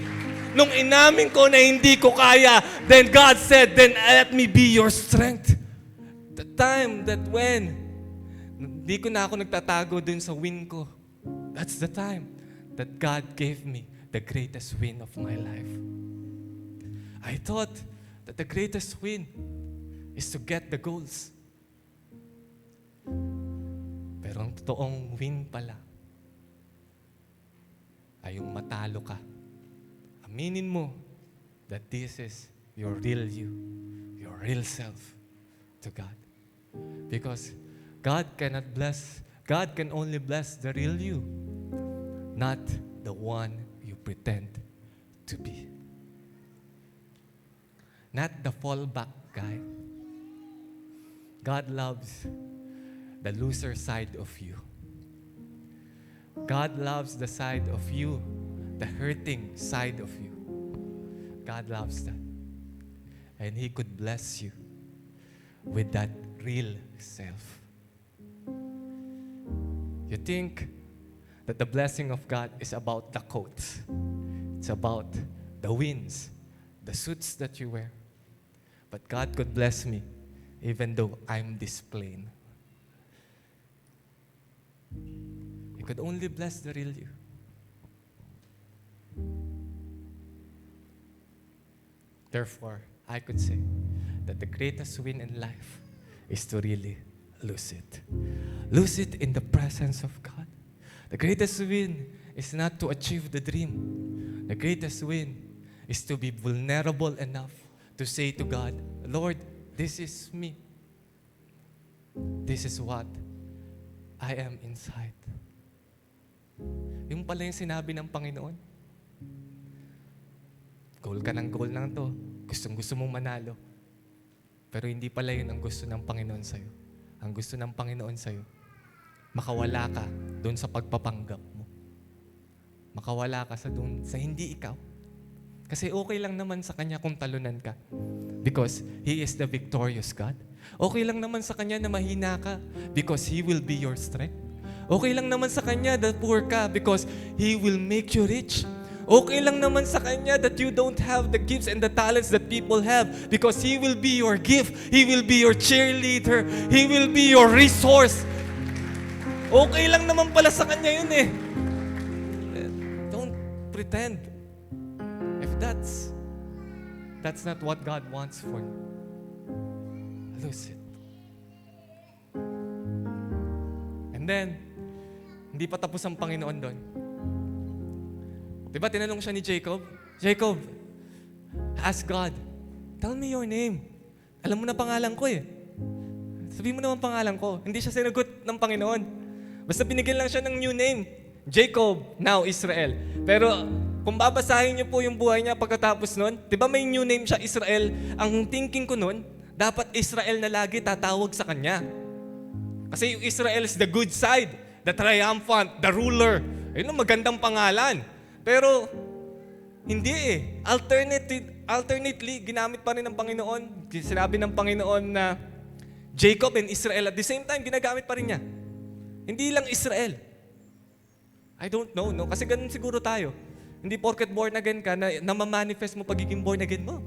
Nung inamin ko na hindi ko kaya, then God said, then let me be your strength. The time that when hindi ko na ako nagtatago dun sa win ko, that's the time that God gave me the greatest win of my life. I thought that the greatest win is to get the goals. Pero ang totoong win pala ay yung matalo ka. Aminin mo that this is your real you, your real self to God. Because God can only bless the real you, not the one you pretend to be. Not the fallback guy. God loves the loser side of you. God loves the side of you, the hurting side of you. God loves that. And He could bless you with that real self. You think that the blessing of God is about the coats. It's about the wins, the suits that you wear. But God could bless me even though I'm this plain. He could only bless the real you. Therefore, I could say that the greatest win in life is to really lose it. Lose it in the presence of God. The greatest win is not to achieve the dream. The greatest win is to be vulnerable enough to say to God, Lord, this is me. This is what I am inside. Yung pala yung sinabi ng Panginoon. Goal ka ng goal lang to. Gustong-gusto mong manalo. Pero hindi pala yun ang gusto ng Panginoon sa'yo. Ang gusto ng Panginoon sa'yo, makawala ka doon sa pagpapanggap mo. Makawala ka sa hindi ikaw. Kasi okay lang naman sa Kanya kung talunan ka. Because He is the victorious God. Okay lang naman sa Kanya na mahina ka. Because He will be your strength. Okay lang naman sa Kanya na poor ka. Because He will make you rich. Okay lang naman sa Kanya that you don't have the gifts and the talents that people have because He will be your gift. He will be your cheerleader. He will be your resource. Okay lang naman pala sa Kanya yun eh. Don't pretend. If that's not what God wants for you, lose it. And then, hindi pa tapos ang Panginoon doon. Diba tinanong siya ni Jacob, Jacob, ask God, tell me your name. Alam mo na pangalan ko eh. Sabihin mo naman pangalan ko. Hindi siya sinagot ng Panginoon. Basta binigyan lang siya ng new name. Jacob, now Israel. Pero kung babasahin niyo po yung buhay niya pagkatapos nun, diba may new name siya, Israel. Ang thinking ko nun, dapat Israel na lagi tatawag sa kanya. Kasi yung Israel is the good side, the triumphant, the ruler. Ayun ang magandang pangalan. Pero, hindi eh. Alternately, ginamit pa rin ng Panginoon. Sinabi ng Panginoon na Jacob and Israel at the same time, ginagamit pa rin niya. Hindi lang Israel. I don't know, no? Kasi ganun siguro tayo. Hindi porket born again ka, na ma-manifest mo pagiging born again mo.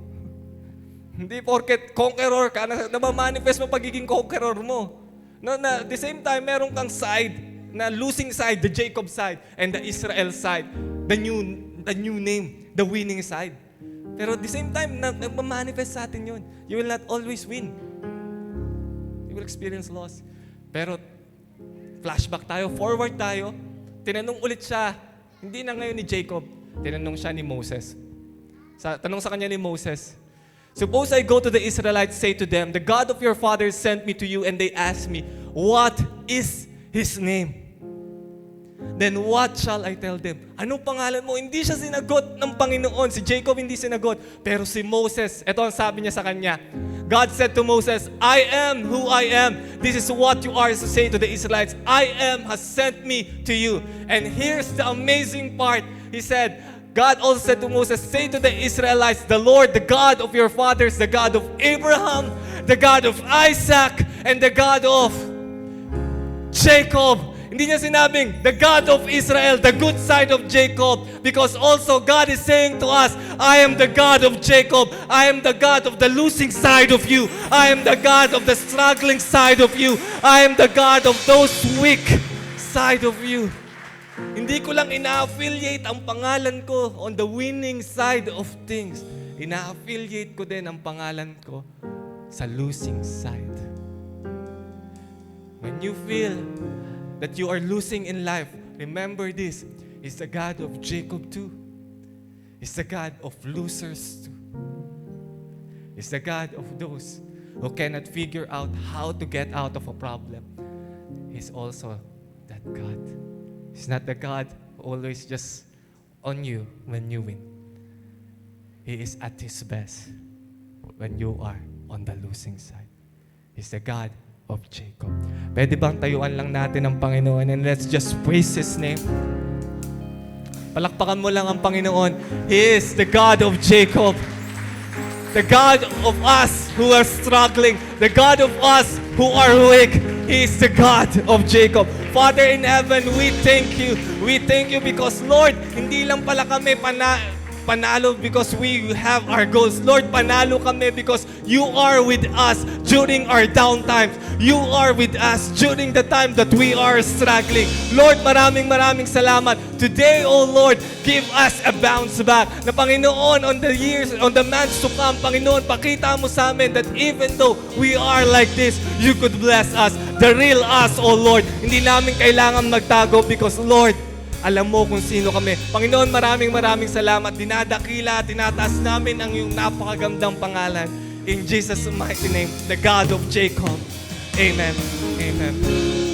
Hindi porket conqueror ka, na ma-manifest mo pagiging conqueror mo. No, na at the same time, meron kang side, na losing side, the Jacob side, and the Israel side. The new name, the winning side. Pero at the same time, nagmamanifest sa atin yun. You will not always win. You will experience loss. Pero flashback tayo, forward tayo, tinanong ulit siya, hindi na ngayon ni Jacob, tinanong siya ni Moses. Tanong sa kanya ni Moses, suppose I go to the Israelites, say to them, the God of your fathers sent me to you, and they ask me, what is His name. Then what shall I tell them? Anong pangalan mo? Hindi siya sinagot ng Panginoon. Si Jacob hindi sinagot. Pero si Moses, ito ang sabi niya sa kanya. God said to Moses, I am who I am. This is what you are to say to the Israelites. I am has sent me to you. And here's the amazing part. He said, God also said to Moses, say to the Israelites, the Lord, the God of your fathers, the God of Abraham, the God of Isaac, and the God of Jacob. Hindi niya sinabing, the God of Israel, the good side of Jacob. Because also God is saying to us, I am the God of Jacob. I am the God of the losing side of you. I am the God of the struggling side of you. I am the God of those weak side of you. Hindi ko lang ina-affiliate ang pangalan ko on the winning side of things. Ina-affiliate ko din ang pangalan ko sa losing side. When you feel that you are losing in life, remember this. He's the God of Jacob too. He's the God of losers too. He's the God of those who cannot figure out how to get out of a problem. He's also that God. He's not the God who always just on you when you win. He is at His best when you are on the losing side. He's the God of Jacob. Pwede bang tayuan lang natin ang Panginoon and let's just praise His name? Palakpakan mo lang ang Panginoon. He is the God of Jacob. The God of us who are struggling. The God of us who are weak. He is the God of Jacob. Father in heaven, we thank you. We thank you because, Lord, hindi lang pala kami panalo because we have our goals. Lord, panalo kami because you are with us during our downtimes. You are with us during the time that we are struggling. Lord, maraming salamat. Today, oh Lord, give us a bounce back. Na Panginoon, on the months to come, Panginoon, pakita mo sa amin that even though we are like this, you could bless us. The real us, oh Lord. Hindi namin kailangan magtago because, Lord, alam mo kung sino kami. Panginoon, maraming salamat. Dinadakila, tinataas namin ang iyong napakagandang pangalan. In Jesus' mighty name, the God of Jacob. Amen. Amen.